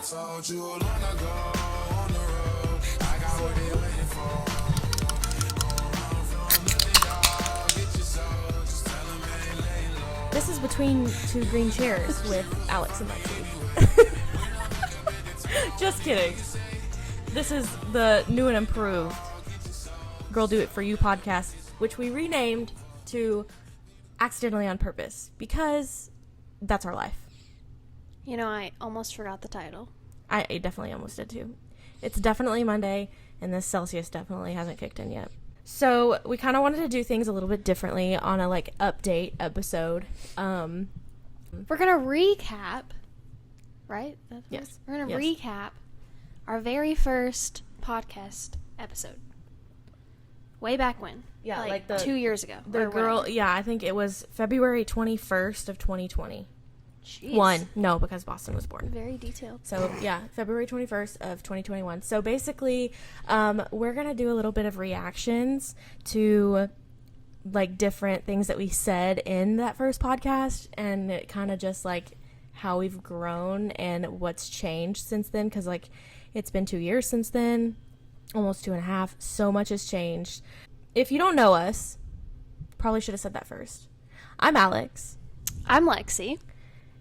told you long ago on the road. I got what they waiting for. This is Between Two Green Chairs with Alex and Lexi. Just kidding. This is the new and improved Girl Do It For You podcast, which we renamed to Accidentally on Purpose, because that's our life. You know, I almost forgot the title. I definitely almost did too. It's definitely Monday, and this Celsius definitely hasn't kicked in yet. So we kind of wanted to do things a little bit differently on a update episode. We're gonna recap, right? Yes. We're gonna recap our very first podcast episode. Way back when? Yeah, like 2 years ago. The girl, yeah, I think it was February 21st of 2020. Jeez. No, because Boston was born. Very detailed. So, yeah, February 21st of 2021. So, basically, we're going to do a little bit of reactions to, different things that we said in that first podcast, and it kind of just, how we've grown and what's changed since then, because, it's been 2 years since then, almost 2.5. So much has changed. If you don't know us, probably should have said that first. I'm Alex. I'm Lexi.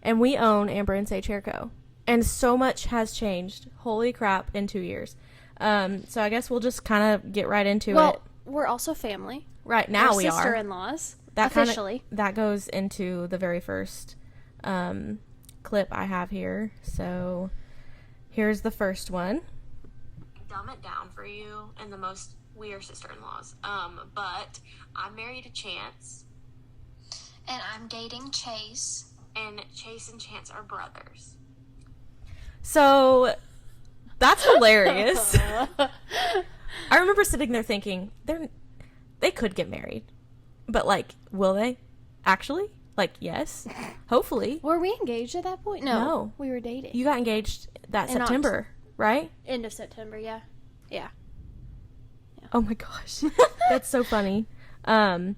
And we own Amber and Sage Hair Co. And so much has changed. Holy crap, in 2 years. So I guess we'll just kind of get right into it. Well, we're also family. Right now we are. Sister-in-laws. That officially. That goes into the very first clip I have here. So here's the first one. Dumb it down for you, and the most, we are sister-in-laws. But I'm married to Chance. And I'm dating Chase. And Chase and Chance are brothers. So that's hilarious. I remember sitting there thinking, they could get married. But, will they? Actually? Yes. Hopefully. Were we engaged at that point? No. We were dating. You got engaged that September, right? End of September, yeah. Yeah. Oh my gosh. That's so funny. So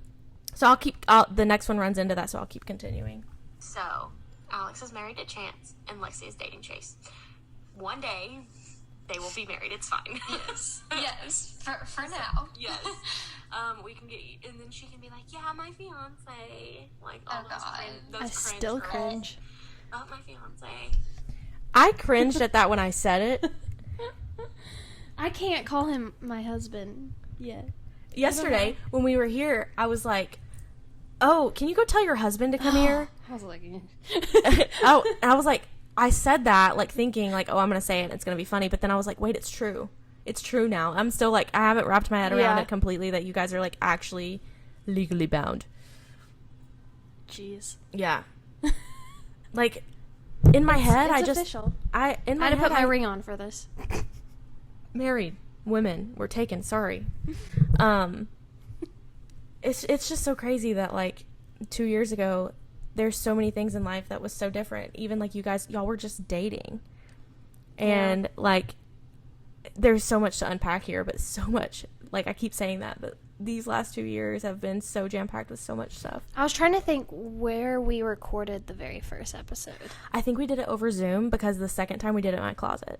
the next one runs into that, so I'll keep continuing. So, Alex is married to Chance, and Lexi is dating Chase. One day, they will be married. It's fine. Yes. Yes. For now. Yes. We can get, and then she can be like, yeah, my fiance. Oh, God. I still cringe. Oh, my fiance. I cringed at that when I said it. I can't call him my husband yet. Yesterday, when we were here, I was like, oh, can you go tell your husband to come here? I was like, Oh, and I was like, I said that, thinking, oh, I'm going to say it, and it's going to be funny, but then I was like, wait, it's true. It's true now. I'm still, I haven't wrapped my head around it completely, that you guys are, actually legally bound. Jeez. Yeah. In my head, it's official. I had to put my ring on for this. Married women were taken, sorry. It's just so crazy that 2 years ago there's so many things in life that was so different. Even y'all were just dating. And there's so much to unpack here, but so much, I keep saying that, but these last 2 years have been so jam-packed with so much stuff. I was trying to think where we recorded the very first episode. I think we did it over Zoom, because the second time we did it in my closet.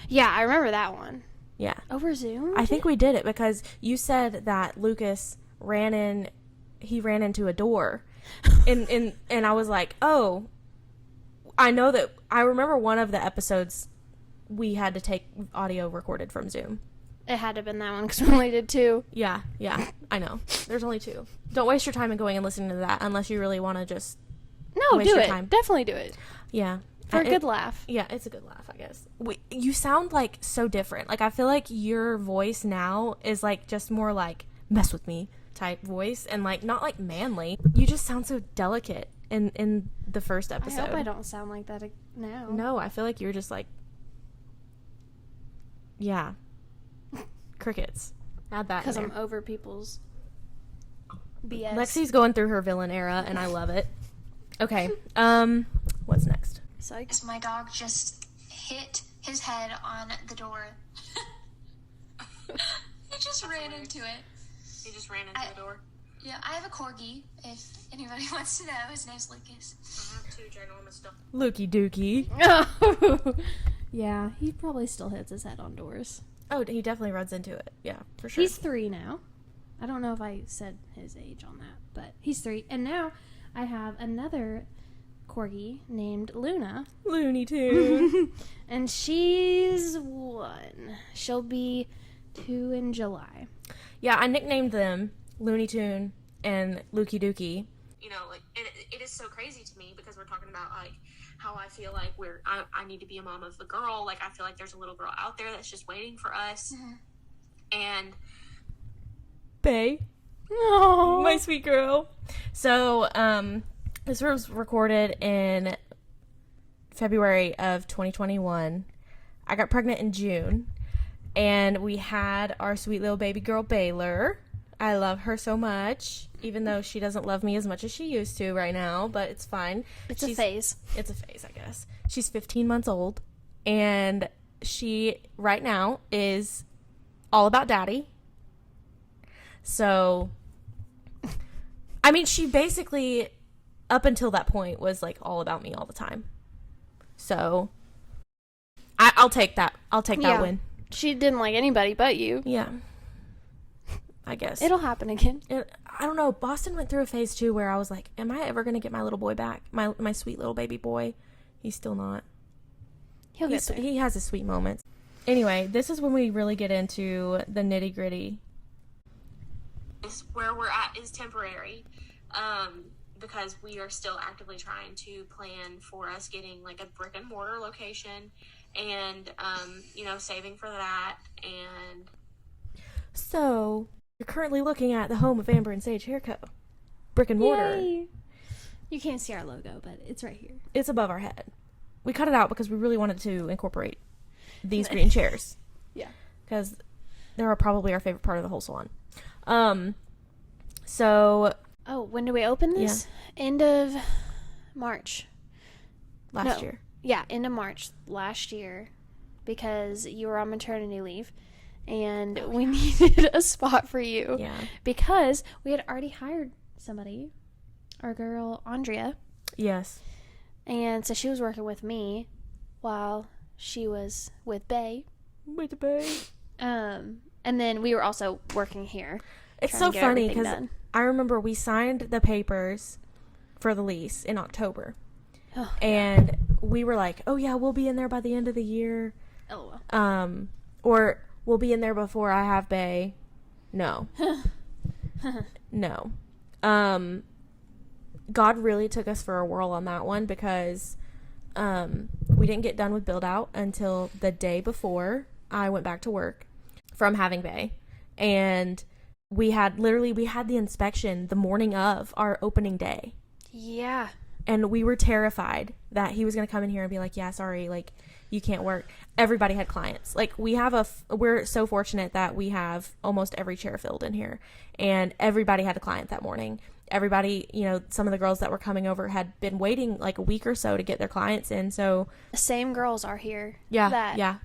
Yeah, I remember that one. Yeah. Over Zoom? I think we did it because you said that Lucas ran into a door. and I was like, oh, I know that. I remember one of the episodes we had to take audio recorded from Zoom. It had to have been that one because we only did 2. Yeah, I know. There's only 2. Don't waste your time in going and listening to that unless you really want to just waste do your it. time. Definitely do it. Yeah. For a good laugh. Yeah, it's a good laugh, I guess. You sound so different. I feel like your voice now is just more mess with me type voice, and not manly. You just sound so delicate in the first episode. I hope I don't sound like that now. No, I feel like you're just yeah. Crickets. Add that because in I'm there. over people's BS. Lexi's going through her villain era, and I love it. Okay, what's next? Psych. My dog just hit his head on the door. He just ran into it. He just ran into the door. Yeah, I have a corgi, if anybody wants to know. His name's Lucas. I have too ginormous stuff. Lukey Dookie. Yeah, he probably still hits his head on doors. Oh, he definitely runs into it. Yeah, for sure. He's 3 now. I don't know if I said his age on that, but he's 3. And now I have another corgi named Luna. Looney Tune. And she's 1. She'll be 2 in July. Yeah, I nicknamed them Looney Tune and Lukey Dookie. You know, like it is so crazy to me because we're talking about like how I feel like I need to be a mom of a girl. Like I feel like there's a little girl out there that's just waiting for us. And Bae. Oh, My sweet girl. So, this was recorded in February of 2021. I got pregnant in June, and we had our sweet little baby girl, Baylor. I love her so much, even though she doesn't love me as much as she used to right now, but it's fine. it's a phase. It's a phase, I guess. She's 15 months old, and she, right now, is all about daddy. So, I mean, she basically, up until that point, was, like, all about me all the time. So, I'll take that. I'll take that win. She didn't like anybody but you. Yeah. I guess. It'll happen again. I don't know. Boston went through a phase, too, where I was like, am I ever going to get my little boy back? My sweet little baby boy. He's still not. He'll get there. He has his sweet moments. Anyway, this is when we really get into the nitty-gritty. where we're at is temporary, because we are still actively trying to plan for us getting like a brick and mortar location and, saving for that. And So, you're currently looking at the home of Amber and Sage Hair Co. Brick and mortar. Yay. You can't see our logo, but it's right here. It's above our head. We cut it out because we really wanted to incorporate these green chairs. Yeah. Because they're probably our favorite part of the whole salon. So, Oh, when do we open this? End of March. last year. Yeah, end of March last year, because you were on maternity leave, and we needed a spot for you. Yeah. Because we had already hired somebody, our girl Andrea, Yes. and so she was working with me while she was with Bae. With the babe. And then we were also working here. It's trying so to get funny everything because done. I remember we signed the papers for the lease in October. Oh, And we were like, oh yeah, we'll be in there by the end of the year. LOL. Or we'll be in there before I have Bae. No. No. God really took us for a whirl on that one because we didn't get done with build out until the day before I went back to work from having Bae. And we had the inspection the morning of our opening day. Yeah. And we were terrified that he was going to come in here and be like, yeah, sorry, like, you can't work. Everybody had clients. Like, we're so fortunate that we have almost every chair filled in here. And everybody had a client that morning. Everybody, some of the girls that were coming over had been waiting like a week or so to get their clients in. So, The same girls are here. yeah.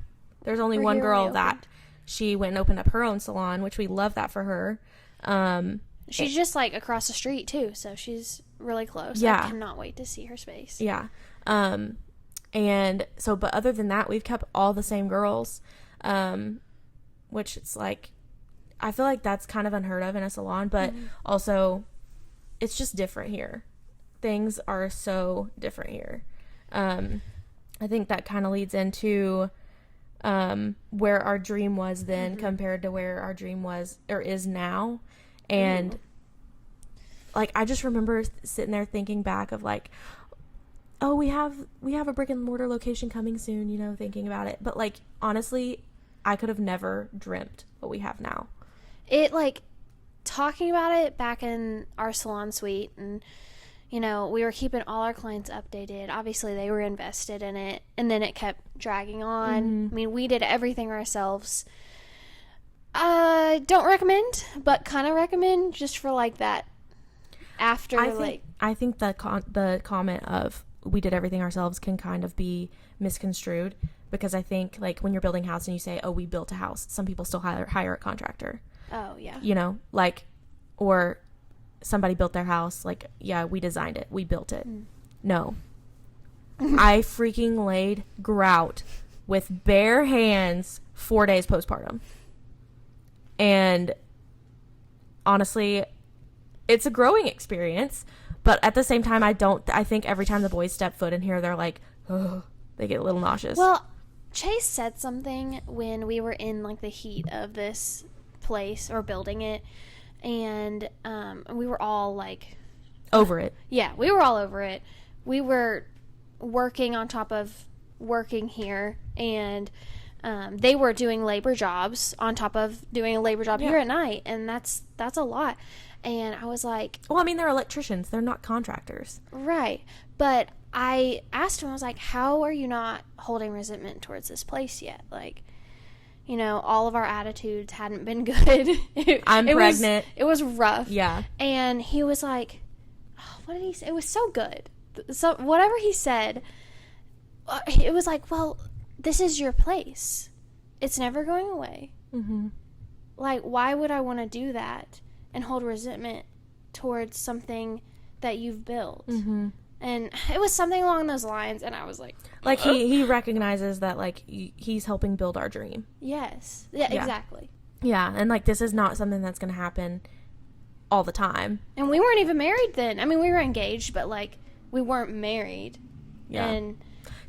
There's only were one here when girl we that opened. she went and opened up her own salon, which we love that for her. She's just like across the street too, so she's really close. Yeah. I cannot wait to see her space. Yeah. And so, but other than that, we've kept all the same girls, which it's like, I feel like that's kind of unheard of in a salon, but also it's just different here. Things are so different here. I think that kind of leads into, where our dream was then compared to where our dream was or is now. And like, I just remember sitting there thinking back of like, oh, we have a brick and mortar location coming soon, thinking about it. But like, honestly, I could have never dreamt what we have now. It like talking about it back in our salon suite, and we were keeping all our clients updated. Obviously they were invested in it, and then it kept dragging on. I mean, we did everything ourselves. Don't recommend, but kind of recommend just for like that after. I think the comment of we did everything ourselves can kind of be misconstrued, because I think like when you're building a house and you say, oh, we built a house, some people still hire a contractor. Oh yeah. Or somebody built their house, like, yeah, we designed it, we built it. No, I freaking laid grout with bare hands 4 days postpartum. And honestly, it's a growing experience, but at the same time, I think every time the boys step foot in here, they're like, oh, they get a little nauseous. Well, Chase said something when we were in like the heat of this place or building it, and we were all like over it. Yeah, we were all over it. We were working on top of working here, and they were doing labor jobs on top of doing a labor job here at night, and that's a lot. And I was like, well, I mean, they're electricians, they're not contractors, right? But I asked him, I was like, how are you not holding resentment towards this place yet? Like, you know, all of our attitudes hadn't been good. I'm pregnant. It was rough. Yeah. And he was like, oh, what did he say? It was so good. So whatever he said, it was like, well, this is your place. It's never going away. Mm-hmm. Like, why would I want to do that and hold resentment towards something that you've built? Mm-hmm. And it was something along those lines, and I was like... Like, he recognizes that, like, he's helping build our dream. Yes. Yeah, exactly. Yeah, and, like, this is not something that's going to happen all the time. And we weren't even married then. I mean, we were engaged, but, like, we weren't married. Yeah. And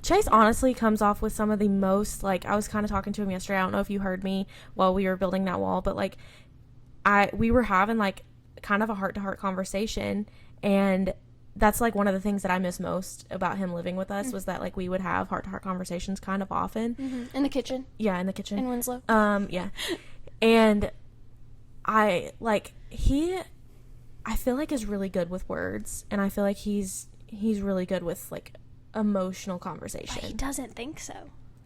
Chase honestly comes off with some of the most, like, I was kind of talking to him yesterday. I don't know if you heard me while we were building that wall, but, like, we were having, like, kind of a heart-to-heart conversation, and that's like one of the things that I miss most about him living with us was that like we would have heart-to-heart conversations kind of often. in the kitchen. Yeah, in the kitchen. In Winslow. Yeah. And I feel like is really good with words, and I feel like he's really good with like emotional conversation. But he doesn't think so.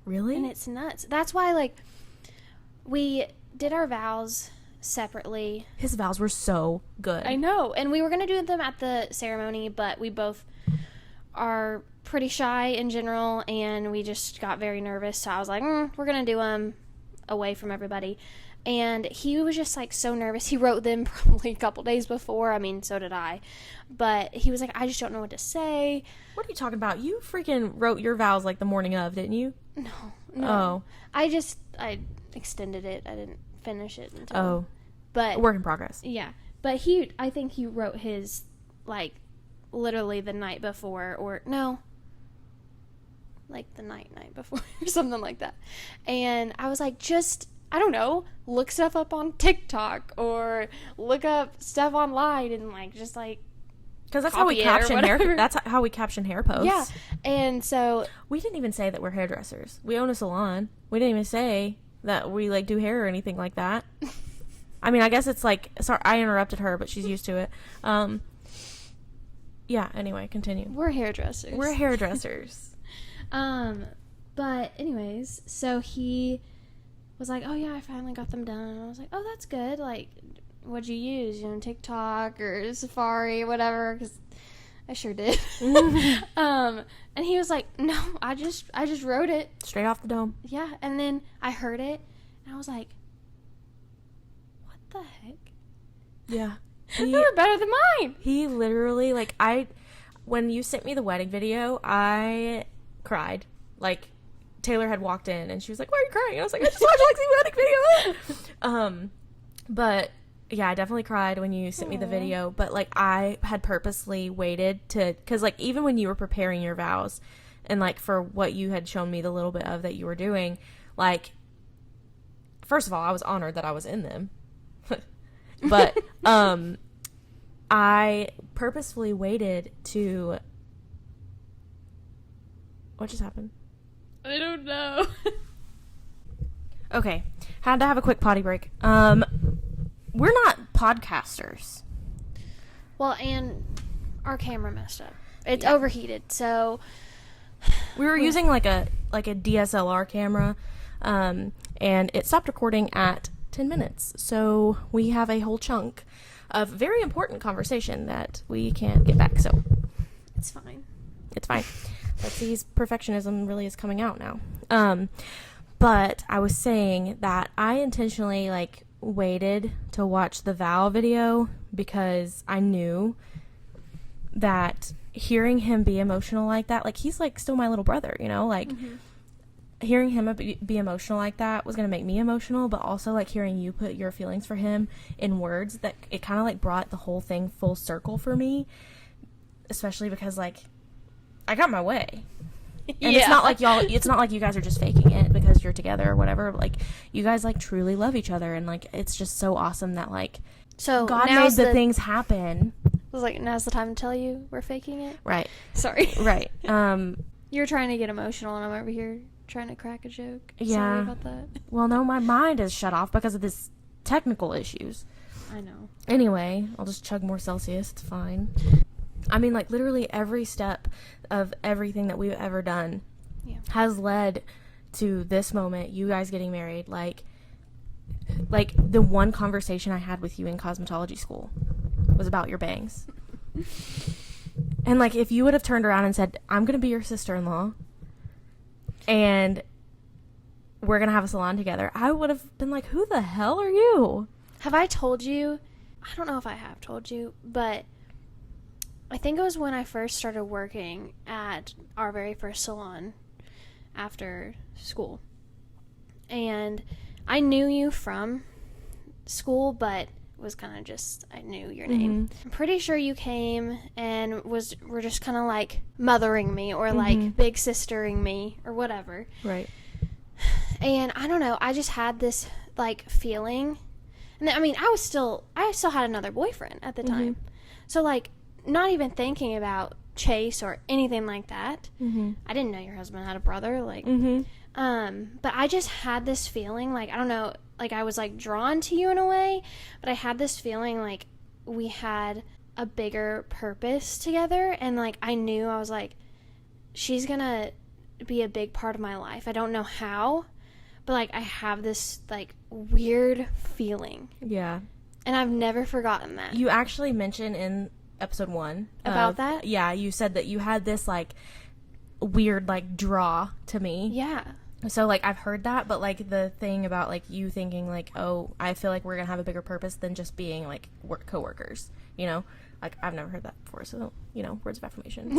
Really? And it's nuts. That's why, like, we did our vows separately. His vows were so good. I know. And we were going to do them at the ceremony, but we both are pretty shy in general, and we just got very nervous. So I was like, we're going to do them away from everybody. And he was just, like, so nervous. He wrote them probably a couple days before. I mean, so did I. But he was like, I just don't know what to say. What are you talking about? You freaking wrote your vows, like, the morning of, didn't you? No. Oh. I extended it. I didn't finish it until... Oh. But... Work in progress. Yeah. But I think he wrote his, like, literally the night before, or... No. Like, the night before, or something like that. And I was like, just... I don't know, look stuff up on TikTok or look up stuff online and like just like because that's how we caption hair. That's how we caption hair posts. Yeah, and so we didn't even say that we're hairdressers. We own a salon. We didn't even say that we like do hair or anything like that. I mean, I guess it's like sorry, I interrupted her, but she's used to it. Yeah. Anyway, continue. We're hairdressers. We're hairdressers. But anyways, so he was like, oh yeah, I finally got them done. And I was like, oh, that's good. Like, what'd you use? You know, TikTok or Safari or whatever? Because I sure did. And he was like, no, I just wrote it straight off the dome. Yeah, and then I heard it, and I was like, what the heck? Yeah, they were better than mine. He literally when you sent me the wedding video, I cried. Like, Taylor had walked in and she was like, why are you crying? And I was like, I just watched Lexi's wedding video. But yeah, I definitely cried when you sent me the video, but like I had purposely waited cause like even when you were preparing your vows and like for what you had shown me the little bit of that you were doing, like, first of all, I was honored that I was in them, but, I purposefully waited to, what just happened? I don't know. Okay. Had to have a quick potty break. We're not podcasters. Well, and our camera messed up. It's overheated, so we were using like a DSLR camera, and it stopped recording at 10 minutes. So we have a whole chunk of very important conversation that we can't get back. So it's fine. It's fine. Betsy's perfectionism really is coming out now. But I was saying that I intentionally like waited to watch the vow video because I knew that hearing him be emotional like that, like, he's, like, still my little brother, you know? Like, hearing him be emotional like that was going to make me emotional, but also, like, hearing you put your feelings for him in words, that it kind of, like, brought the whole thing full circle for me, especially because, like, I got my way. And it's not like you guys are just faking it because you're together or whatever. Like, you guys, like, truly love each other, and, like, it's just so awesome that, like, So God made the things happen. I was like, now's the time to tell you we're faking it. Right. Sorry. Right. You're trying to get emotional, and I'm over here trying to crack a joke. Yeah. Sorry about that. Well, no, my mind is shut off because of this technical issues. I know. Anyway, I'll just chug more Celsius. It's fine. I mean, like, literally every step of everything that we've ever done has led to this moment, you guys getting married. Like the one conversation I had with you in cosmetology school was about your bangs. And, like, if you would have turned around and said, I'm going to be your sister-in-law and we're going to have a salon together, I would have been like, who the hell are you? Have I told you? I don't know if I have told you, but I think it was when I first started working at our very first salon after school. And I knew you from school, but it was kind of just, I knew your name. I'm pretty sure you came and were just kind of like mothering me or like big sistering me or whatever. Right. And I don't know, I just had this like feeling. And I mean, I still had another boyfriend at the time. So, like, not even thinking about Chase or anything like that. I didn't know your husband had a brother, like, but I just had this feeling, like, I don't know, like, I was, like, drawn to you in a way, but I had this feeling, like, we had a bigger purpose together, and, like, I knew, I was like, she's gonna be a big part of my life. I don't know how, but, like, I have this, like, weird feeling. Yeah. And I've never forgotten that. You actually mentioned in episode 1 About that? Yeah, you said that you had this, like, weird, like, draw to me. Yeah. So, like, I've heard that, but, like, the thing about, like, you thinking, like, oh, I feel like we're gonna have a bigger purpose than just being, like, co-workers, you know? Like, I've never heard that before, so, you know, words of affirmation.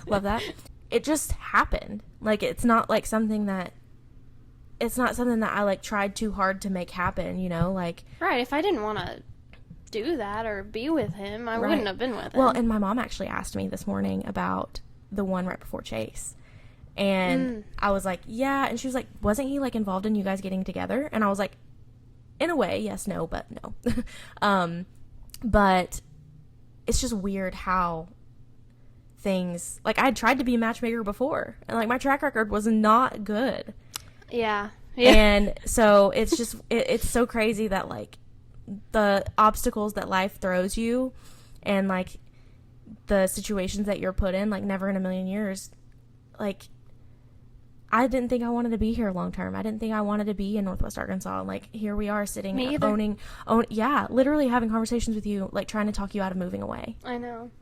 Love that. It just happened. Like, it's not, like, something that I, like, tried too hard to make happen, you know? Like... Right, if I didn't want to do that or be with him, I wouldn't have been with him. Well, and my mom actually asked me this morning about the one right before Chase. And I was like, yeah. And she was like, wasn't he, like, involved in you guys getting together? And I was like, in a way, yes, no, but no. But it's just weird how things... Like, I had tried to be a matchmaker before. And, like, my track record was not good. Yeah. And so it's just... It's so crazy that, like, the obstacles that life throws you and, like, the situations that you're put in, like, never in a million years, like, I didn't think I wanted to be here long term. I didn't think I wanted to be in Northwest Arkansas. Like, here we are sitting, literally having conversations with you, like, trying to talk you out of moving away. I know.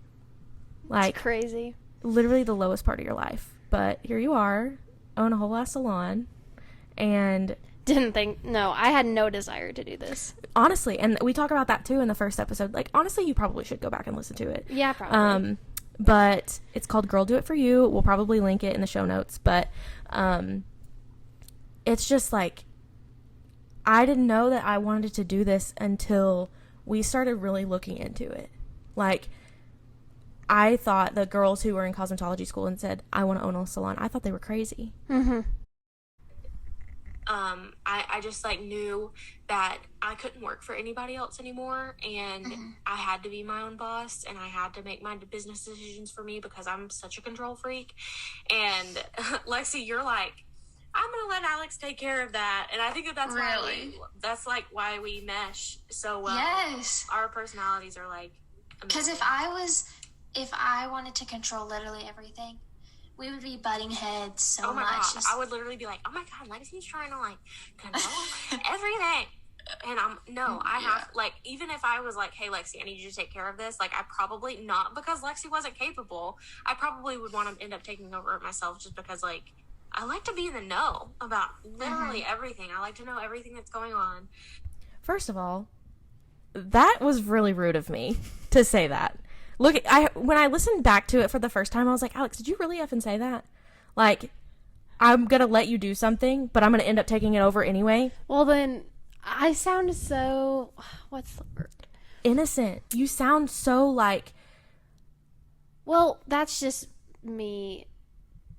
Like, it's crazy. Literally the lowest part of your life. But here you are, own a whole ass salon, and... I had no desire to do this. Honestly, and we talk about that too in the first episode. Like, honestly, you probably should go back and listen to it. Yeah, probably. But it's called Girl Do It For You. We'll probably link it in the show notes. But it's just like, I didn't know that I wanted to do this until we started really looking into it. Like, I thought the girls who were in cosmetology school and said, I want to own a salon, I thought they were crazy. I just, like, knew that I couldn't work for anybody else anymore, and I had to be my own boss, and I had to make my business decisions for me because I'm such a control freak. And Lexi, you're like, I'm gonna let Alex take care of that, and I think that's why we mesh so well. Yes. Our personalities are, like, Because if I wanted to control literally everything, we would be butting heads so much. God, I would literally be like, oh my God, Lexi's trying to, like, control everything. And I have, like, even if I was like, hey, Lexi, I need you to take care of this, like, I probably, not because Lexi wasn't capable, I probably would want to end up taking over it myself just because, like, I like to be in the know about literally everything. I like to know everything that's going on. First of all, that was really rude of me to say that. Look, when I listened back to it for the first time, I was like, Alex, did you really effing say that? Like, I'm going to let you do something, but I'm going to end up taking it over anyway. Well, then, I sound so... What's the word? Innocent. You sound so like... Well, that's just me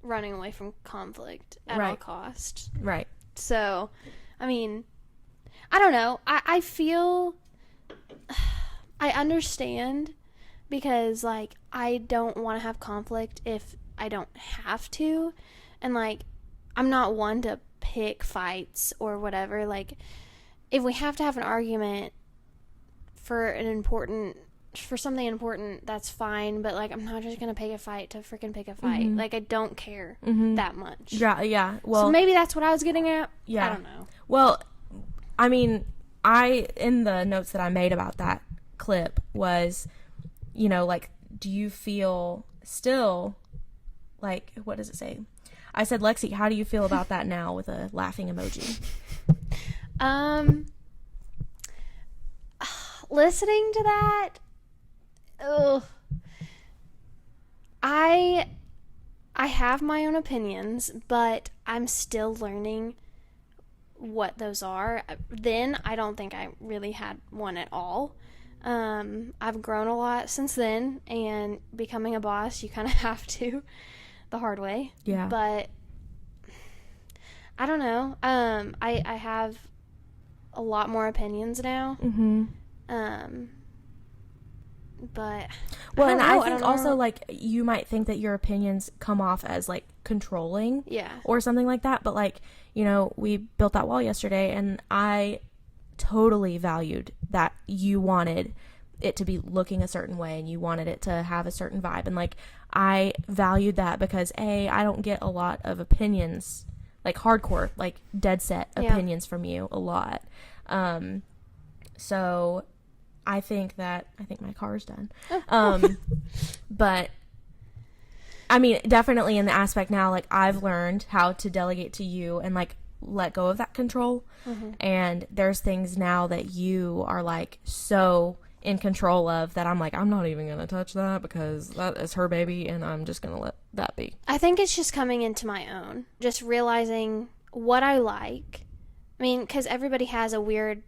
running away from conflict at all Right. costs. Right. So, I mean, I don't know. I feel... I understand because, like, I don't want to have conflict if I don't have to. And, like, I'm not one to pick fights or whatever. Like, if we have to have an argument for something important, that's fine. But, like, I'm not just going to pick a fight to freaking pick a fight. Like, I don't care that much. Yeah. Well, So maybe that's what I was getting at. Yeah. I don't know. Well, I mean, in the notes that I made about that clip was, you know, like, do you feel still, like, what does it say? I said, Lexi, how do you feel about that now, with a laughing emoji? Listening to that, I have my own opinions, but I'm still learning what those are. Then I don't think I really had one at all. I've grown a lot since then, and becoming a boss, you kind of have to, the hard way. Yeah. But I don't know. I have a lot more opinions now. Mm-hmm. But Well, and I don't think know. also, like, you might think that your opinions come off as, like, controlling. Yeah. Or something like that. But, like, you know, we built that wall yesterday, and I totally valued that you wanted it to be looking a certain way, and you wanted it to have a certain vibe. And, like, I valued that because, I don't get a lot of opinions, like, hardcore, like, dead set opinions from you a lot. So I think my car's done. But I mean, definitely in the aspect now, like, I've learned how to delegate to you and, like, let go of that control. And there's things now that you are, like, so in control of that I'm like, I'm not even going to touch that because that is her baby, and I'm just going to let that be. I think it's just coming into my own. Just realizing what I like. I mean, because everybody has a weird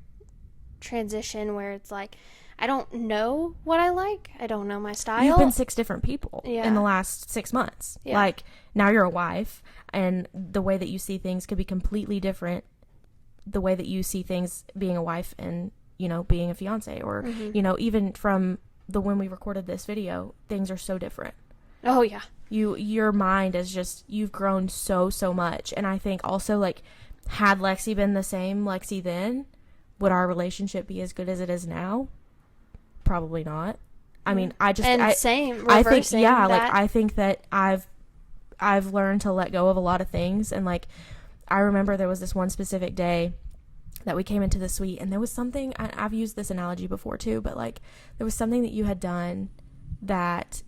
transition where it's like, I don't know what I like. I don't know my style. You've been 6 different people Yeah. in the last 6 months. Yeah. Like, now you're a wife, and the way that you see things could be completely different. The way that you see things being a wife and, you know, being a fiance, or, you know, even from when we recorded this video, things are so different. Oh, yeah. Your mind is just, you've grown so much. And I think also, like, had Lexi been the same Lexi then, would our relationship be as good as it is now? Probably not. I mean, Same. I think, Reversing yeah, that. like, I think that I've learned to let go of a lot of things. And, like, I remember there was this one specific day that we came into the suite, and there was something, I've used this analogy before too, but, like, there was something that you had done that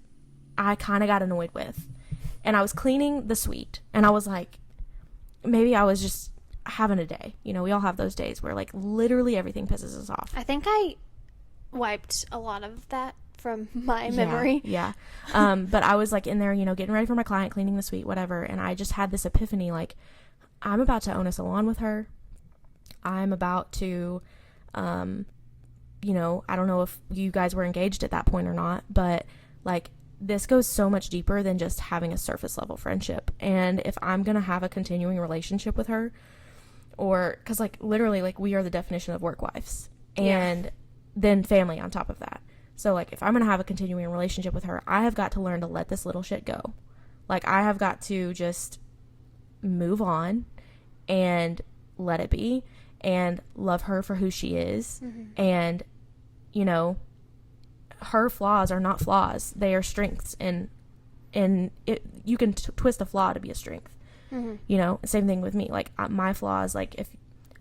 I kind of got annoyed with. And I was cleaning the suite, and I was like, maybe I was just having a day. You know, we all have those days where, like, literally everything pisses us off. I think I wiped a lot of that from my memory. Yeah. But I was, like, in there, you know, getting ready for my client, cleaning the suite, whatever, and I just had this epiphany, like, I'm about to own a salon with her. I'm about to, you know, I don't know if you guys were engaged at that point or not, but, like, this goes so much deeper than just having a surface level friendship. And if I'm going to have a continuing relationship with her, or, cause, like, literally, like, we are the definition of work wives, and then family on top of that. So, like, if I'm going to have a continuing relationship with her, I have got to learn to let this little shit go. Like, I have got to just move on and let it be, and love her for who she is. And, you know, her flaws are not flaws. They are strengths, and you can twist a flaw to be a strength. You know, same thing with me. Like, my flaws, like, if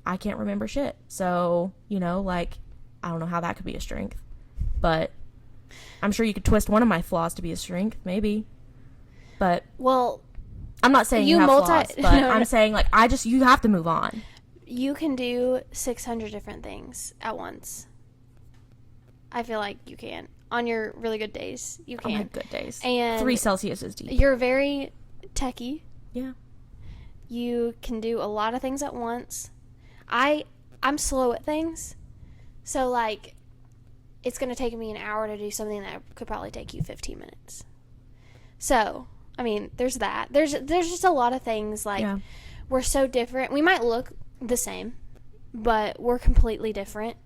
I can't remember shit, so, you know, like, I don't know how that could be a strength, but I'm sure you could twist one of my flaws to be a strength, maybe. But, Well, I'm not saying you have flaws, but I'm saying, like, you have to move on. you can do 600 different things at once. I feel like you can. on your really good days. You On my can. good days. And 3 Celsius is deep. You're very techie. Yeah. You can do a lot of things at once. I'm slow at things. So, like, it's going to take me an hour to do something that could probably take you 15 minutes. So, I mean, there's that. There's just a lot of things, like, Yeah. we're so different. We might look the same, but we're completely different.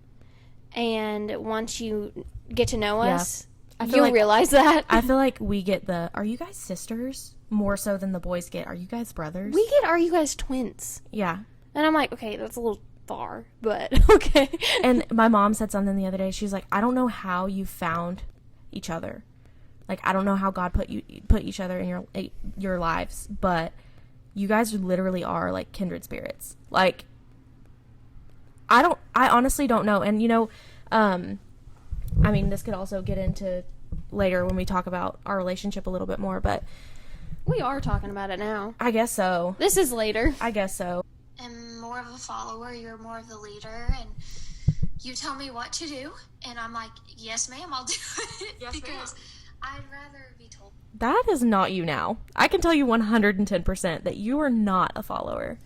And once you get to know Yeah. us, I feel you'll like- realize that. I feel like we get are you guys sisters more so than the boys get? Are you guys brothers? We get, are you guys twins? Yeah. And I'm like, okay, that's a little far, but okay. And my mom said something the other day. She's like, I don't know how you found each other. Like, I don't know how God put each other in your lives, but you guys literally are like kindred spirits. Like, I honestly don't know. And, you know, I mean, this could also get into later when we talk about our relationship a little bit more, but We are talking about it now. I guess so. This is later. I guess so. I'm more of a follower, you're more of the leader, and you tell me what to do, and I'm like, yes, ma'am, I'll do it. Yes, ma'am. because I'd rather be told. That is not you now. I can tell you 110% that you are not a follower.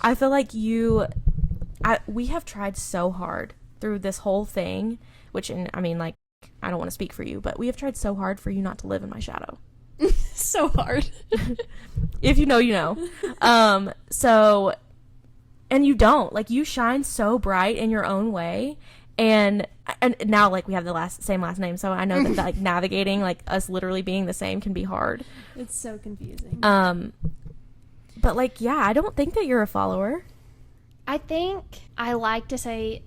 I feel like we have tried so hard through this whole thing, which, I mean, like, I don't want to speak for you, but we have tried so hard for you not to live in my shadow. So hard. If you know, you know. So, and you don't. Like, you shine so bright in your own way. And now, like, we have the same last name, so I know that, like, navigating, like, us literally being the same can be hard. It's so confusing. But, like, yeah, I don't think that you're a follower. I think I like to say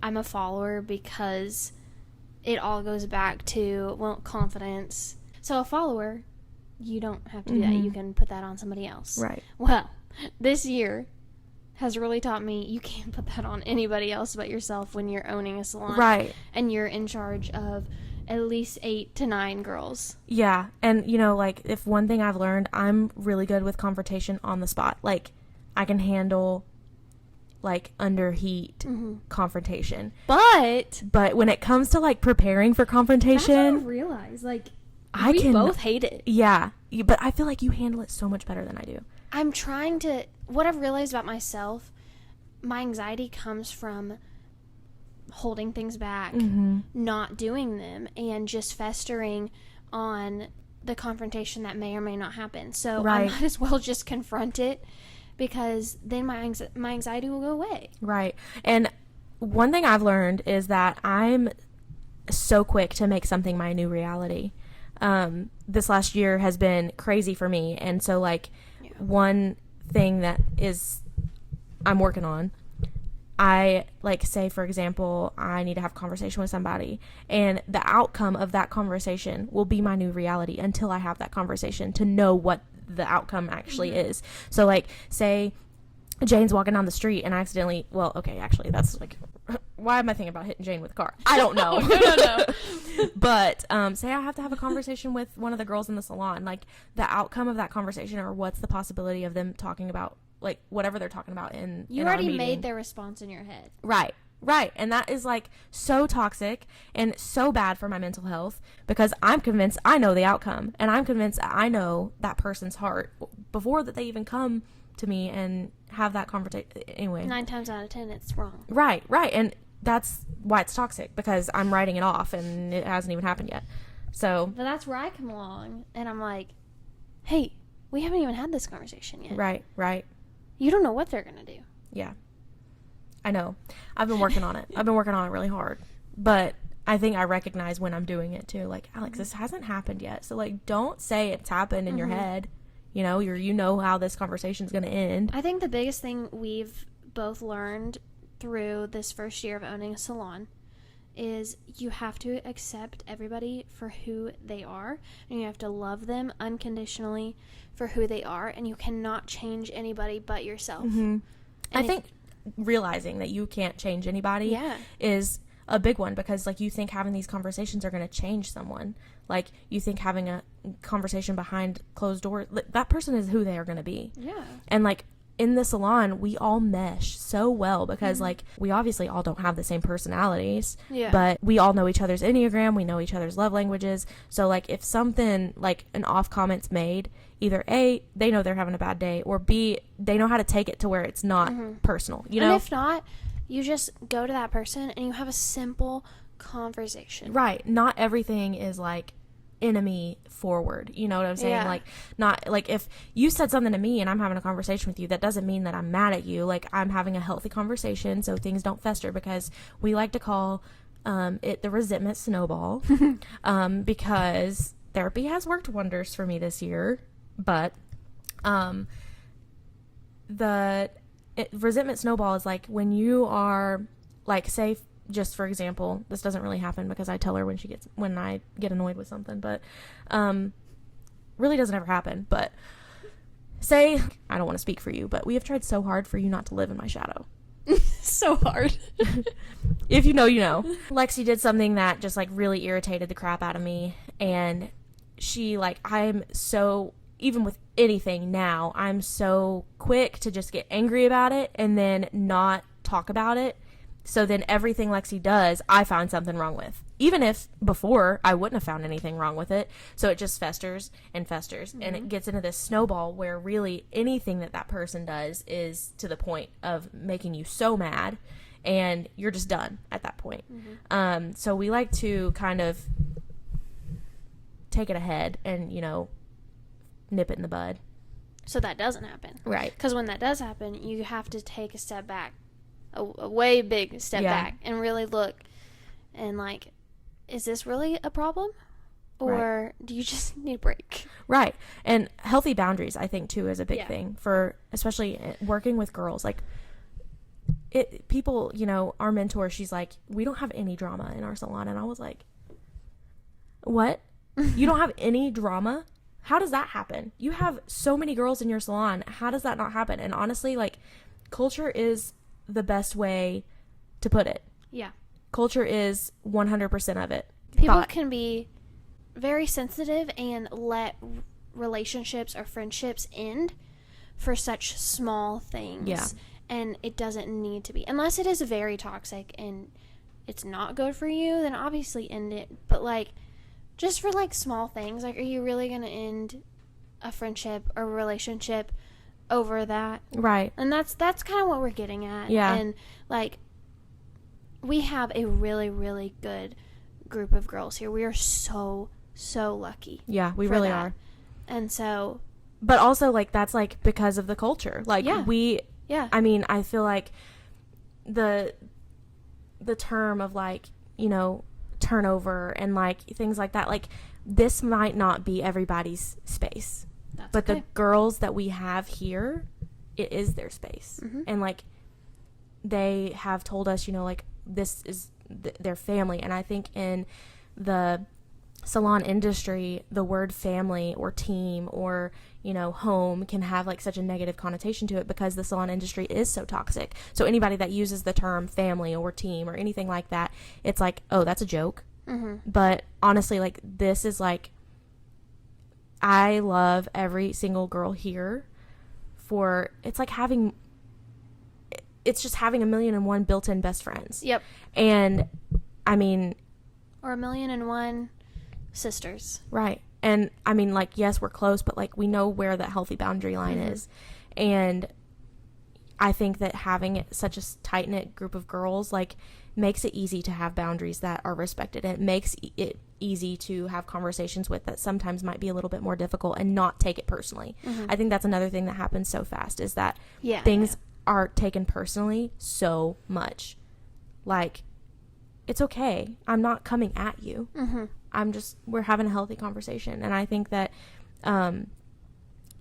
I'm a follower because it all goes back to, well, confidence. So a follower, you don't have to do that. You can put that on somebody else. Right. Well, this year has really taught me you can't put that on anybody else but yourself when you're owning a salon. Right. And you're in charge of at least 8 to 9 girls. Yeah. And, you know, like, if one thing I've learned, I'm really good with confrontation on the spot. Like, I can handle, like, under heat confrontation. But But when it comes to, like, preparing for that's what I confrontation, realized. Like, I we can both hate it. Yeah. But I feel like you handle it so much better than I do. I'm trying to. What I've realized about myself, my anxiety comes from holding things back, not doing them, and just festering on the confrontation that may or may not happen. So I Right. might as well just confront it, because then my anxiety will go away. Right. And one thing I've learned is that I'm so quick to make something my new reality. This last year has been crazy for me. And so, like, one thing that I'm working on, I, like, say, for example, I need to have a conversation with somebody, and the outcome of that conversation will be my new reality until I have that conversation to know what the outcome actually is. So, like, say Jane's walking down the street and I accidentally, well, okay, actually, that's, like, why am I thinking about hitting Jane with a car? I don't know. No. But say I have to have a conversation with one of the girls in the salon, like, the outcome of that conversation, or what's the possibility of them talking about, like, whatever they're talking about in You in our already meeting. made their response in your head. Right. And that is, like, so toxic and so bad for my mental health, because I'm convinced I know the outcome, and I'm convinced I know that person's heart before that they even come to me and have that conversation. Anyway. 9 times out of 10, it's wrong. Right. And that's why it's toxic, because I'm writing it off and it hasn't even happened yet. So, But that's where I come along, and I'm like, hey, we haven't even had this conversation yet. right. You don't know what they're going to do. Yeah. I know. I've been working on it. I've been working on it really hard. But I think I recognize when I'm doing it too. Like, Alex, this hasn't happened yet. So, like, don't say it's happened in your head. You know, you know how this conversation's going to end. I think the biggest thing we've both learned through this first year of owning a salon is you have to accept everybody for who they are, and you have to love them unconditionally for who they are, and you cannot change anybody but yourself. I think realizing that you can't change anybody Yeah. is a big one, because, like, you think having these conversations are going to change someone. Like, you think having a conversation behind closed doors, that person is who they are going to be. Yeah. And, like, in the salon, we all mesh so well because like we obviously all don't have the same personalities, Yeah. but we all know each other's Enneagram, we know each other's love languages. So like if something like an off comment's made, either A, they know they're having a bad day, or B, they know how to take it to where it's not personal, you know? And if not, you just go to that person and you have a simple conversation. Right. Not everything is like enemy forward. You know what I'm saying? Yeah. Like, not like if you said something to me and I'm having a conversation with you, that doesn't mean that I'm mad at you. Like, I'm having a healthy conversation so things don't fester, because we like to call it the resentment snowball, because therapy has worked wonders for me this year. But resentment snowball is like when you are like, say, just for example, this doesn't really happen because I tell her when I get annoyed with something, but really doesn't ever happen. But say, I don't want to speak for you, but we have tried so hard for you not to live in my shadow. So hard. If you know, you know. Lexi did something that just like really irritated the crap out of me, and she like, I'm so, even with anything now, I'm so quick to just get angry about it and then not talk about it. So then everything Lexi does, I find something wrong with. Even if before I wouldn't have found anything wrong with it. So it just festers and festers. And it gets into this snowball where really anything that person does is to the point of making you so mad. And you're just done at that point. So we like to kind of take it ahead and, you know, nip it in the bud. So that doesn't happen. Right. Because when that does happen, you have to take a step back, a way big step back, and really look and like, is this really a problem? Or do you just need a break? Right. And healthy boundaries, I think, too, is a big Yeah. thing for, especially working with girls. Like, people, you know, our mentor, she's like, we don't have any drama in our salon. And I was like, what? You don't have any drama? How does that happen? You have so many girls in your salon. How does that not happen? And honestly, like, culture is the best way to put it. Yeah. Culture is 100% of it. People Thought. can be very sensitive and let relationships or friendships end for such small things. Yeah. And it doesn't need to be. Unless it is very toxic and it's not good for you, then obviously end it. But, like, just for, like, small things, like, are you really going to end a friendship or relationship over that? Right. And that's kind of what we're getting at. Yeah. And, like, we have a really, really good group of girls here. We are so lucky. Yeah, we for really that. are. And so, But also, like, that's, like, because of the culture. Like, Yeah. yeah. I mean, I feel like the term of, like, you know, turnover and, like, things like that, like, this might not be everybody's space. That's But okay. the girls that we have here, it is their space. And, like, they have told us, you know, like, this is their family. And I think in the salon industry, the word family or team or, you know, home can have like such a negative connotation to it because the salon industry is so toxic. So anybody that uses the term family or team or anything like that, it's like, oh, that's a joke. But honestly, like, this is like, I love every single girl here for, it's like having, it's just having 1,000,001 built-in best friends. Yep. And I mean, Or 1,000,001 sisters. right. And I mean, like, yes, we're close, but like, we know where that healthy boundary line is. And I think that having such a tight-knit group of girls, like, makes it easy to have boundaries that are respected. And it makes it easy to have conversations with that sometimes might be a little bit more difficult and not take it personally. I think that's another thing that happens so fast is that Yeah. things are taken personally so much. Like, it's okay. I'm not coming at you. We're having a healthy conversation. And I think that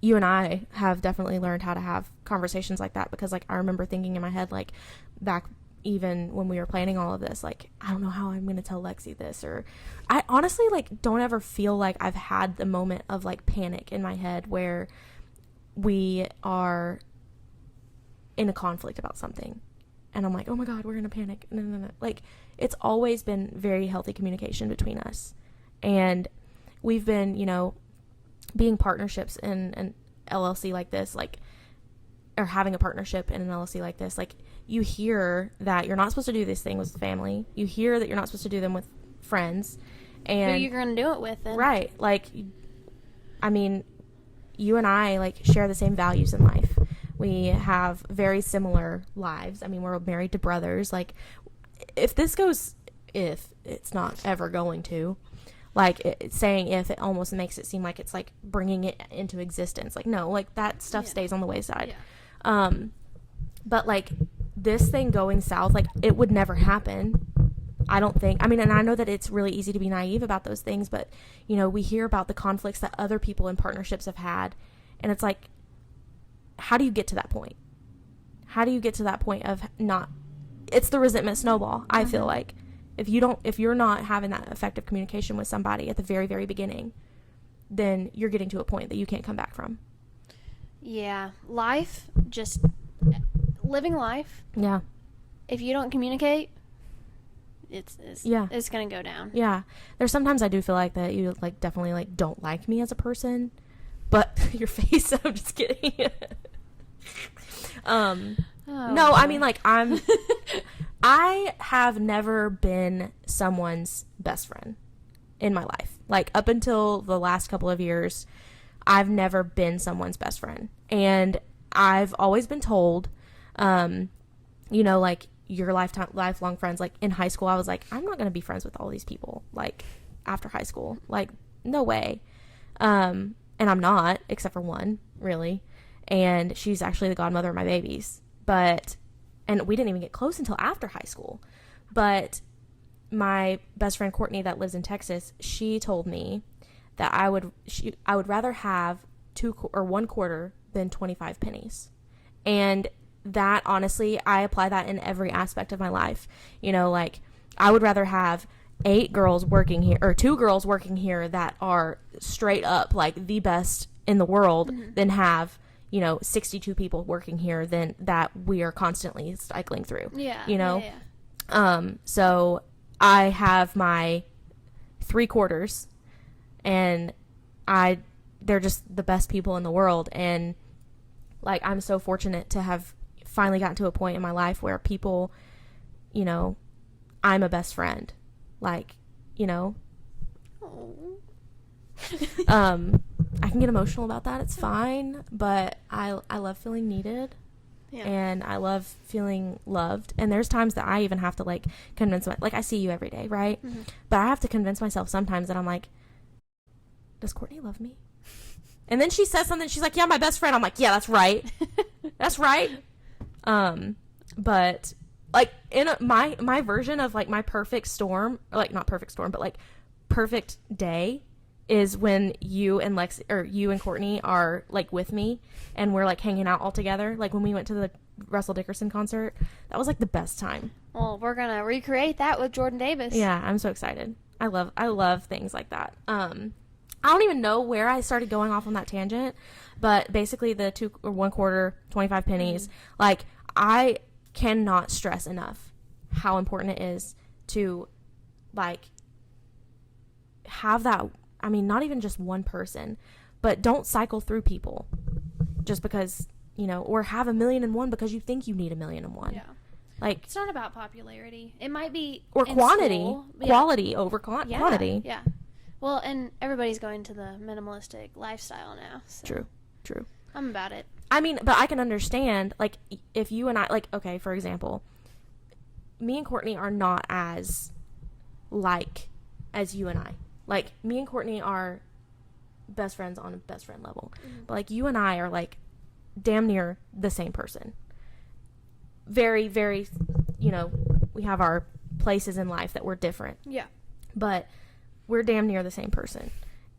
you and I have definitely learned how to have conversations like that, because, like, I remember thinking in my head, like, back even when we were planning all of this, like, I don't know how I'm going to tell Lexi this, or I honestly, like, don't ever feel like I've had the moment of, like, panic in my head where we are in a conflict about something and I'm like, oh my God, we're in a panic. No. Like, it's always been very healthy communication between us. And we've been, you know, being partnerships in an LLC like this, like, or having a partnership in an LLC like this, like, you hear that you're not supposed to do this thing with family. You hear that you're not supposed to do them with friends. And who you're going to do it with then. right. Like, I mean, you and I, like, share the same values in life. We have very similar lives. I mean, we're married to brothers. Like, if it's not ever going to, like, saying if, it almost makes it seem like it's like bringing it into existence. Like, no, like, that stuff stays on the wayside. Yeah. But, like, this thing going south, like, it would never happen. I don't think. I mean, and I know that it's really easy to be naive about those things, but, you know, we hear about the conflicts that other people in partnerships have had, and it's like, how do you get to that point? How do you get to that point of not? It's the resentment snowball. I feel like if you're not having that effective communication with somebody at the very, very beginning, then you're getting to a point that you can't come back from. Yeah. Life, just living life. Yeah. If you don't communicate, it's going to go down. Yeah. There's sometimes I do feel like that you, like, definitely, like, don't like me as a person, but your face, I'm just kidding. No, I mean, like, I have never been someone's best friend in my life. Like, up until the last couple of years, I've never been someone's best friend. And I've always been told, you know, like, your lifelong friends. Like, in high school, I was like, I'm not going to be friends with all these people, like, after high school. Like, no way. And I'm not, except for one, really. And she's actually the godmother of my babies. And we didn't even get close until after high school. But my best friend Courtney that lives in Texas, she told me that I would rather have 1 quarter than 25 pennies. And that, honestly, I apply that in every aspect of my life. You know, like, I would rather have 8 girls working here, or 2 girls working here that are straight up, like, the best in the world, than have, you know, 62 people working here than that we are constantly cycling through. Yeah. You know? Yeah. So I have my 3 quarters, and they're just the best people in the world. And, like, I'm so fortunate to have finally gotten to a point in my life where people, you know, I'm a best friend. Like, you know, I can get emotional about that. It's fine, but I love feeling needed. Yeah. And I love feeling loved. And there's times that I even have to, like, convince like, I see you every day, right? Mm-hmm. But I have to convince myself sometimes that I'm like, does Courtney love me? And then she says something, she's like, yeah, my best friend. I'm like, yeah, that's right. That's right. But, like, in my version of, like, my perfect storm, or, like, not perfect storm, but, like, perfect day is when you and Courtney are, like, with me, and we're, like, hanging out all together. Like, when we went to the Russell Dickerson concert, that was, like, the best time. Well, we're going to recreate that with Jordan Davis. Yeah, I'm so excited. I love things like that. I don't even know where I started going off on that tangent, but basically the 1 quarter, 25 pennies, like, I cannot stress enough how important it is to, like, have that. I mean, not even just one person, but don't cycle through people just because, you know, or have 1,000,001 because you think you need 1,000,001. Yeah. Like, It's not about popularity. It might be or in quantity, school. quality over quantity. Yeah. Well, and everybody's going to the minimalistic lifestyle now. So True. I'm about it. I mean, but I can understand, like, if you and I, like, okay, for example, me and Courtney are not as like as you and I. Like, me and Courtney are best friends on a best friend level. Mm-hmm. But, like, you and I are, like, damn near the same person. Very, very, you know, we have our places in life that we're different. Yeah. But we're damn near the same person.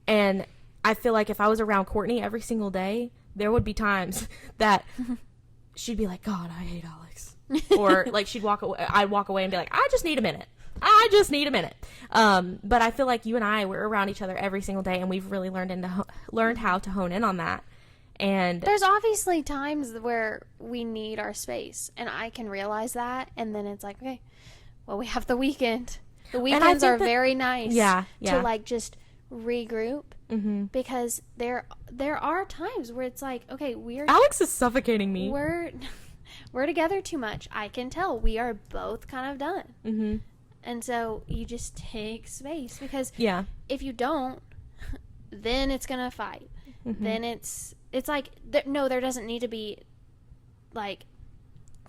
And I feel like if I was around Courtney every single day, there would be times that she'd be like, God, I hate Alex. Or, like, I'd walk away and be like, I just need a minute. But I feel like you and I, we're around each other every single day, and we've really learned how to hone in on that. And there's obviously times where we need our space, and I can realize that, and then it's like, okay, well, we have the weekend. The weekends are very nice. Yeah. To, like, just regroup, Mm-hmm. because there are times where it's like, okay, Alex is suffocating me. we're together too much. I can tell we are both kind of done. Mm-hmm. And so you just take space, because Yeah. if you don't, then it's gonna fight. Mm-hmm. Then it's like, no, there doesn't need to be like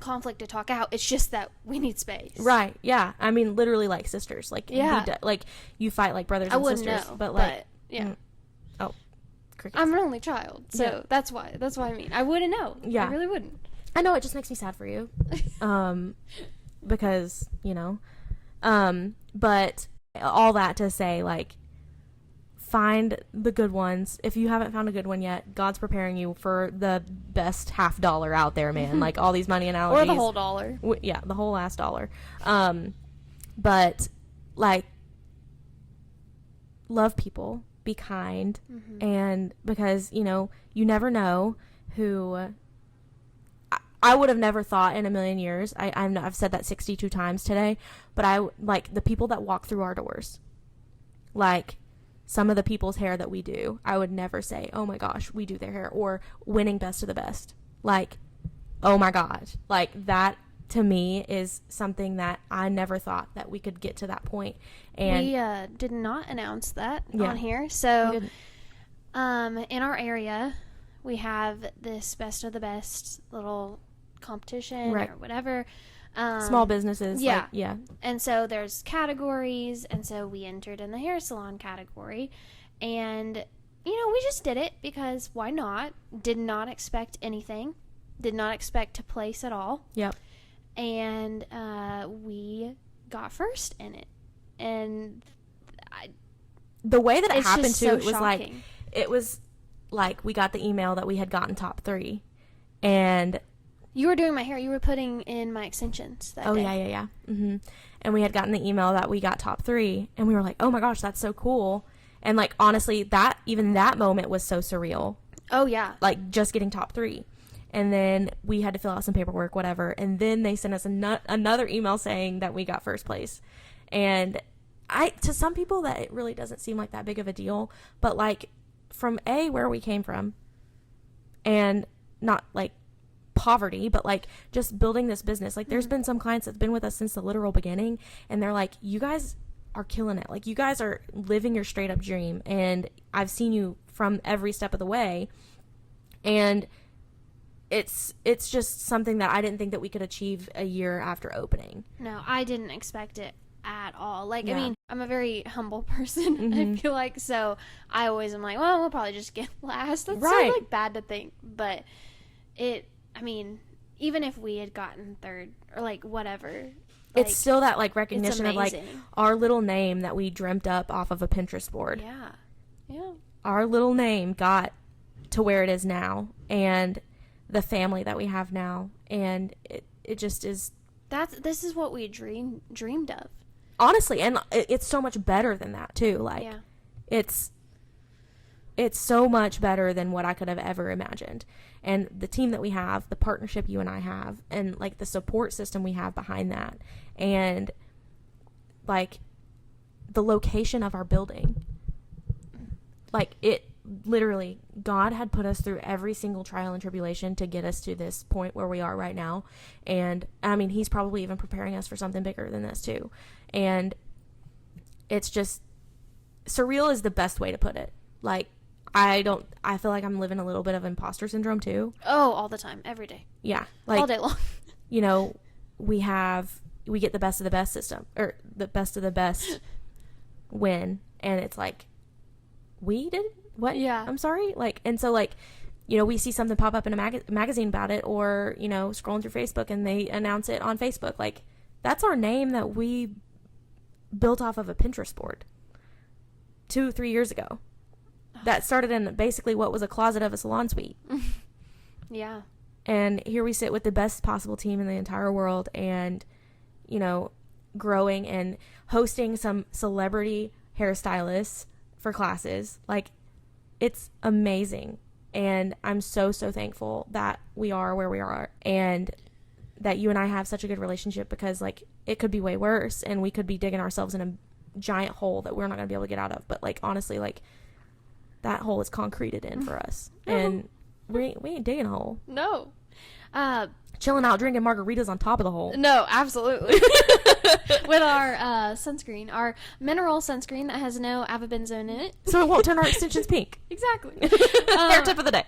conflict to talk out. It's just that we need space. Right. Yeah. I mean, literally like sisters. Like, Yeah. like you fight like brothers I and wouldn't sisters. know, But like, yeah. crickets. I'm an only child, so Yeah. that's why I mean, I wouldn't know. Yeah. I really wouldn't. I know, it just makes me sad for you. Because, but all that to say, like, find the good ones. If you haven't found a good one yet, God's preparing you for the best $50 out there, man. Like, all these money analogies. Or the whole dollar. Yeah, the whole last dollar. But, like, love people, be kind, and because, you never know who... I would have never thought in a million years. I've said that 62 times today, but I like the people that walk through our doors. Like some of the people's hair that we do, I would never say, "Oh my gosh, we do their hair," or winning best of the best. Like, oh my god, like that to me is something that I never thought that we could get to that point. And we did not announce that Yeah. on here. we So, didn't- in our area, we have this best of the best little competition Right. or whatever. small businesses, yeah. like, yeah, And so there's categories, and so we entered in the hair salon category, and we just did it because why not? Did not expect anything, did not expect to place at all, yep, and we got first in it, and the way that it it's happened just too, so it was like. shocking. It was like we got the email that we had gotten top 3, and You were doing my hair. You were putting in my extensions that day. yeah. Mm-hmm. And we had gotten the email that we got top 3, and we were like, "Oh my gosh, that's so cool!" And like honestly, that moment was so surreal. Oh yeah. Like just getting top 3, and then we had to fill out some paperwork, whatever. And then they sent us another email saying that we got first place. And to some people that it really doesn't seem like that big of a deal, but like from where we came from, and not like poverty, but like just building this business. Like there's been some clients that's been with us since the literal beginning, and they're like, "You guys are killing it. Like you guys are living your straight up dream, and I've seen you from every step of the way." And it's just something that I didn't think that we could achieve a year after opening. No, I didn't expect it at all. Like, Yeah. I mean, I'm a very humble person, I Mhm. feel like, so I always am like, well, we'll probably just get last. That's Right. so, like, bad to think, but I mean, even if we had gotten third, or, like, whatever, like, It's still that like it's recognition of like amazing. our little name that we dreamt up off of a Pinterest board. Yeah. Our little name got to where it is now, and the family that we have now, and it just is This is what we dreamed of. honestly, and it's so much better than that too. Like Yeah. it's so much better than what I could have ever imagined. And the team that we have, the partnership you and I have, and like the support system we have behind that, and like the location of our building, like it literally, God had put us through every single trial and tribulation to get us to this point where we are right now. And I mean, he's probably even preparing us for something bigger than this too. And it's just surreal is the best way to put it. Like, I feel like I'm living a little bit of imposter syndrome too. Oh, all the time, every day, Yeah. Like, all day long. we get the best of the best system, or the best of the best win. And it's like, we did what? Yeah. I'm sorry. Like, and so like, we see something pop up in a magazine about it, or, scrolling through Facebook and they announce it on Facebook. Like, that's our name that we built off of a Pinterest board 2-3 years ago. That started in basically what was a closet of a salon suite. Yeah. And here we sit with the best possible team in the entire world, and, growing and hosting some celebrity hairstylists for classes. Like, it's amazing. And I'm so, so thankful that we are where we are, and that you and I have such a good relationship, because like it could be way worse and we could be digging ourselves in giant hole that we're not going to be able to get out of. But, like, honestly, like, that hole is concreted in for us. And we ain't digging a hole. No. Chilling out, drinking margaritas on top of the hole. No, absolutely. With our sunscreen, our mineral sunscreen that has no avobenzone in it. So it won't turn our extensions pink. Exactly. Fair tip of the day.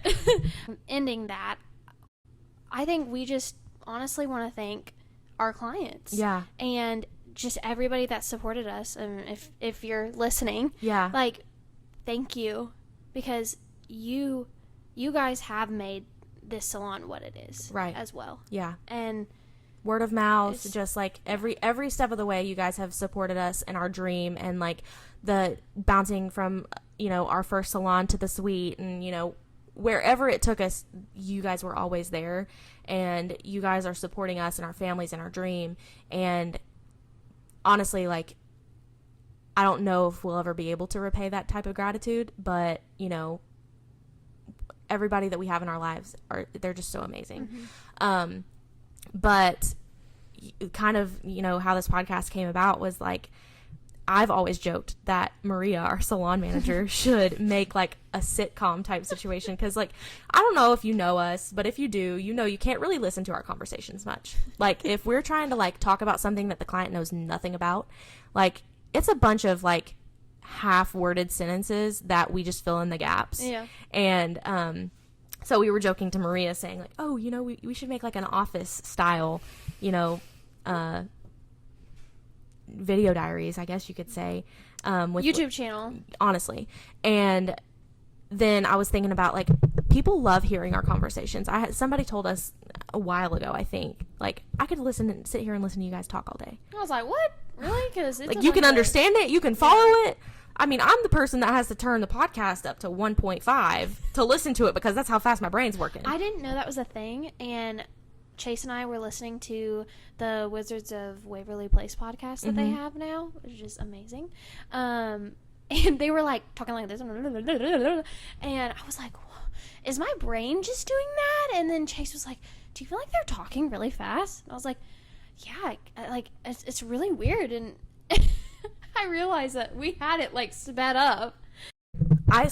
Ending that, I think we just honestly want to thank our clients. Yeah. And just everybody that supported us. And if you're listening, Yeah. like, thank you, because you guys have made this salon what it is, Right. as well. Yeah. And Word of mouth, It's- just like every step of the way, you guys have supported us in our dream, and like the bouncing from, you know, our first salon to the suite, and, you know, wherever it took us, you guys were always there, and you guys are supporting us and our families and our dream. And honestly, like, I don't know if we'll ever be able to repay that type of gratitude, but, you know, everybody that we have in our lives they're just so amazing. But kind of, you know, how this podcast came about was, like, I've always joked that Maria, our salon manager, should make like a sitcom type situation, because, like, I don't know if you know us, but if you do, you know, you can't really listen to our conversations much. Like, if we're trying to like talk about something that the client knows nothing about, like, it's a bunch of like half-worded sentences that we just fill in the gaps. Yeah. And so we were joking to Maria, saying like, oh, you know, we should make like an office style, you know, video diaries, I guess you could say, with YouTube channel. honestly. And then I was thinking about, like, people love hearing our conversations. Somebody told us a while ago, I think, like, I could sit here and listen to you guys talk all day. I was like, what? Really? Because Like, you can understand it, you can follow it. I mean, I'm the person that has to turn the podcast up to 1.5 to listen to it, because that's how fast my brain's working. I didn't know that was a thing, and Chase and I were listening to the Wizards of Waverly Place podcast that they have now, which is amazing. And they were like talking like this, and I was like, is my brain just doing that? And then Chase was like, do you feel like they're talking really fast? And I was like, yeah, like it's really weird. And I realized that we had it like sped up. I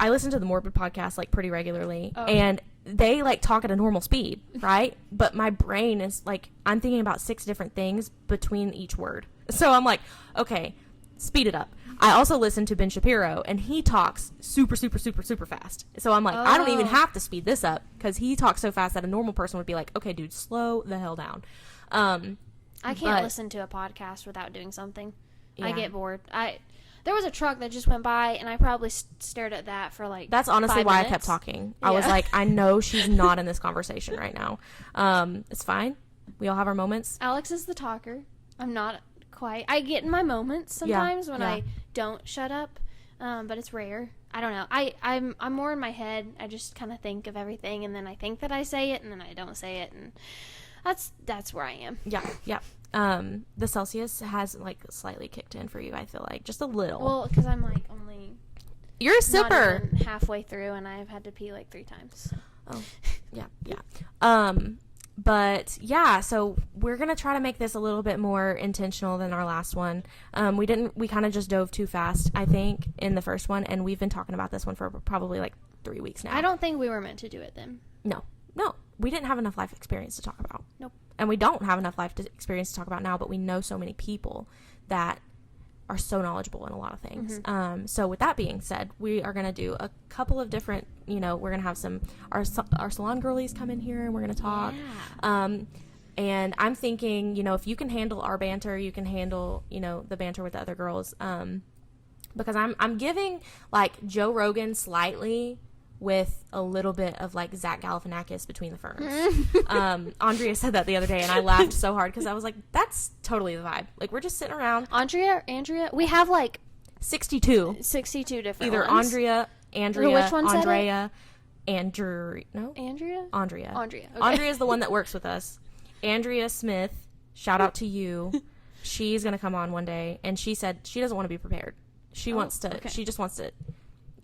listen to the Morbid podcast like pretty regularly, and they like talk at a normal speed, right? But my brain is like, I'm thinking about 6 different things between each word. So I'm like, okay, speed it up. I also listen to Ben Shapiro, and he talks super, super, super, super fast. So I'm like, I don't even have to speed this up, because he talks so fast that a normal person would be like, okay, dude, slow the hell down. I can't listen to a podcast without doing something. I get bored. There was a truck that just went by, and I probably stared at that for like That's honestly 5 why minutes. I kept talking. I was like, I know she's not in this conversation right now. It's fine. We all have our moments. Alex is the talker. I'm not quite. I get in my moments sometimes when I don't shut up, but it's rare. I don't know. I'm more in my head. I just kind of think of everything, and then I think that I say it, and then I don't say it, and that's where I am. Yeah. The Celsius has like slightly kicked in for you, I feel like, just a little. Well, because I'm like only You're a not sipper. even halfway through, and I've had to pee like 3 times. So. Oh, yeah. But yeah, so we're gonna try to make this a little bit more intentional than our last one. We kind of just dove too fast, I think, in the first one, and we've been talking about this one for probably like 3 weeks now. I don't think we were meant to do it then. No, we didn't have enough life experience to talk about. Nope. And we don't have enough experience to talk about now, but we know so many people that are so knowledgeable in a lot of things. So with that being said, we are going to do a couple of different, we're going to have our salon girlies come in here, and we're going to talk. Yeah. And I'm thinking, if you can handle our banter, you can handle, the banter with the other girls. Because I'm giving like Joe Rogan slightly, with a little bit of like Zach Galifianakis between the ferns. Andrea said that the other day, and I laughed so hard, because I was like, that's totally the vibe. Like, we're just sitting around. Andrea, we have like 62. 62 different Either ones. Andrea, Which one said Andrea, Andrea. Andrea? Andrea. Okay. Andrea's the one that works with us. Andrea Smith, shout out to you. She's going to come on one day, and she said she doesn't want to be prepared. She just wants to.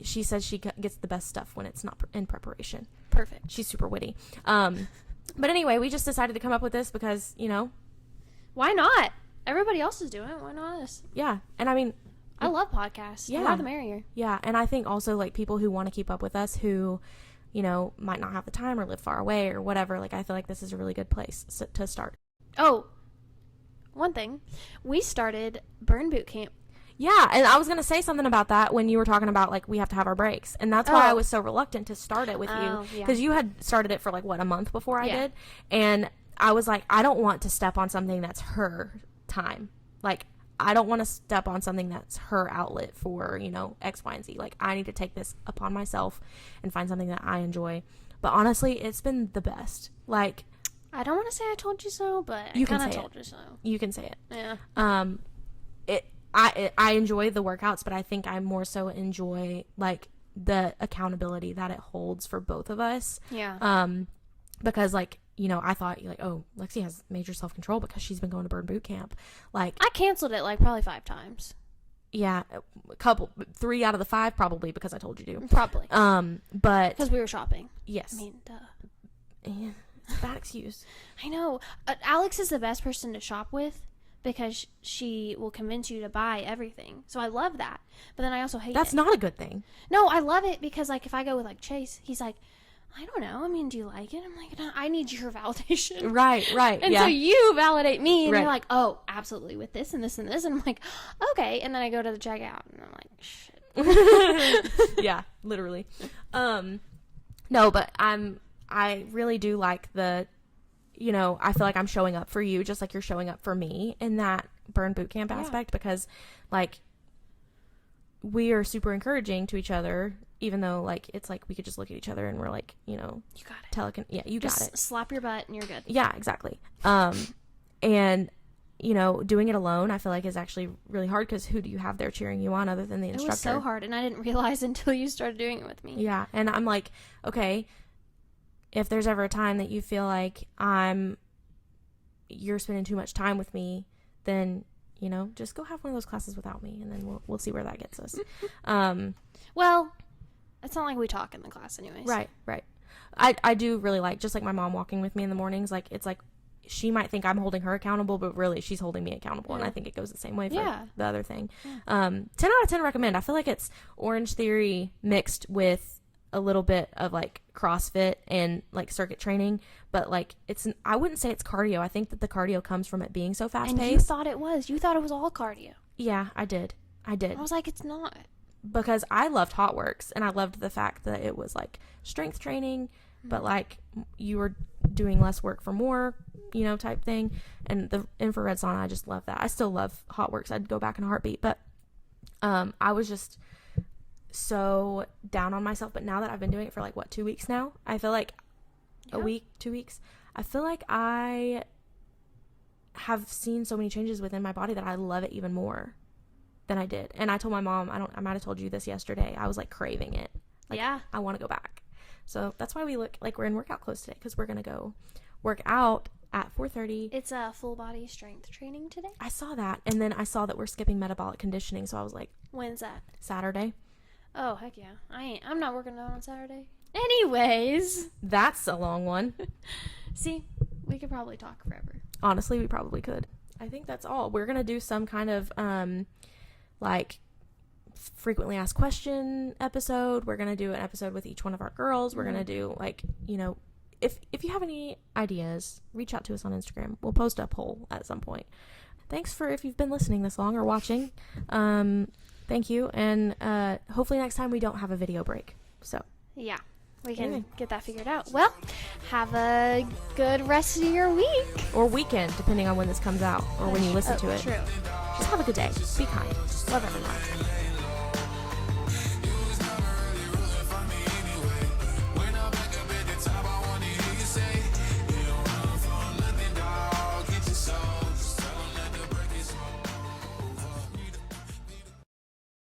She says she gets the best stuff when it's not in preparation. Perfect. She's super witty. But anyway, we just decided to come up with this because, Why not? Everybody else is doing it. Why not us? Yeah. And I mean, I love podcasts. The Yeah. more the merrier. yeah. And I think also like people who want to keep up with us who, you know, might not have the time or live far away or whatever. Like, I feel like this is a really good place to start. Oh, one thing. We started Burn Boot Camp. Yeah, and I was going to say something about that when you were talking about, like, we have to have our breaks. And that's why I was so reluctant to start it with you. Oh, yeah. Because you had started it for, like, what, a month before I Yeah. did? And I was like, I don't want to step on something that's her time. Like, I don't want to step on something that's her outlet for, you know, X, Y, and Z. Like, I need to take this upon myself and find something that I enjoy. But honestly, it's been the best. Like, I don't want to say I told you so, but You I can kind of say told you so. you can say it. Yeah. I enjoy the workouts, but I think I more so enjoy like the accountability that it holds for both of us. Yeah. Because like, you know, I thought like, oh, Lexi has major self-control because she's been going to Burn Boot Camp. Like, I canceled it like probably 5 times. yeah, 3 out of the 5 probably because I told you to. Probably. But Because we were shopping. yes, I mean, duh. yeah, it's a bad excuse. I know. Alex is the best person to shop with because she will convince you to buy everything. So I love that. But then I also hate That's it. not a good thing. No, I love it because like if I go with like Chase, he's like, I don't know. I mean, do you like it? I'm like, no, I need your validation. Right. And yeah. so you validate me, and Right. you're like, oh, absolutely, with this and this and this. And I'm like, okay. And then I go to the checkout, and I'm like, shit. Yeah, literally. No, but I really do like the, you know, I feel like I'm showing up for you just like you're showing up for me in that Burn Boot Camp aspect because like we are super encouraging to each other, even though like it's like we could just look at each other and we're like, you know, You got it. yeah, you Just got it. slap your butt, and you're good. Yeah, exactly. And you know, doing it alone, I feel like is actually really hard because who do you have there cheering you on other than the It instructor? was so hard, and I didn't realize until you started doing it with me. Yeah, and I'm like, okay, if there's ever a time that you feel like you're spending too much time with me, then, you know, just go have one of those classes without me, and then we'll see where that gets us. Well, it's not like we talk in the class anyways. Right. I do really like, just like my mom walking with me in the mornings, like, it's like, she might think I'm holding her accountable, but really she's holding me accountable, and I think it goes the same way for Yeah. the other thing. 10 out of 10 recommend. I feel like it's Orange Theory mixed with a little bit of like CrossFit and like circuit training, but like I wouldn't say it's cardio. I think that the cardio comes from it being so fast And you paced. thought it was. You thought it was all cardio. Yeah, I did. I was like, it's not. Because I loved Hot Works, and I loved the fact that it was like strength training, but like you were doing less work for more, you know, type thing. And the infrared sauna, I just love that. I still love Hot Works. I'd go back in a heartbeat, but I was just so down on myself. But now that I've been doing it for like 2 weeks now, I feel like a week, 2 weeks, I feel like I have seen so many changes within my body that I love it even more than I did. And I told my mom, I might have told you this yesterday, I was like craving it. Like, Yeah. I want to go back. So that's why we look like we're in workout clothes today, because we're going to go work out at 4:30. It's a full body strength training today. I saw that, and then I saw that we're skipping metabolic conditioning, so I was like, When's that? Saturday. Oh, heck yeah. I'm not working out on Saturday. Anyways. That's a long one. See, we could probably talk forever. Honestly, we probably could. I think that's all. We're going to do some kind of like frequently asked question episode. We're going to do an episode with each one of our girls. We're going to do like, you know, if you have any ideas, reach out to us on Instagram. We'll post a poll at some point. Thanks for if you've been listening this long or watching. Thank you. And hopefully next time we don't have a video break. So Yeah. We can Anyway. get that figured out. Well, have a good rest of your week. or weekend, depending on when this comes out or when you listen to it. True. Just have a good day. Be kind. Love everyone.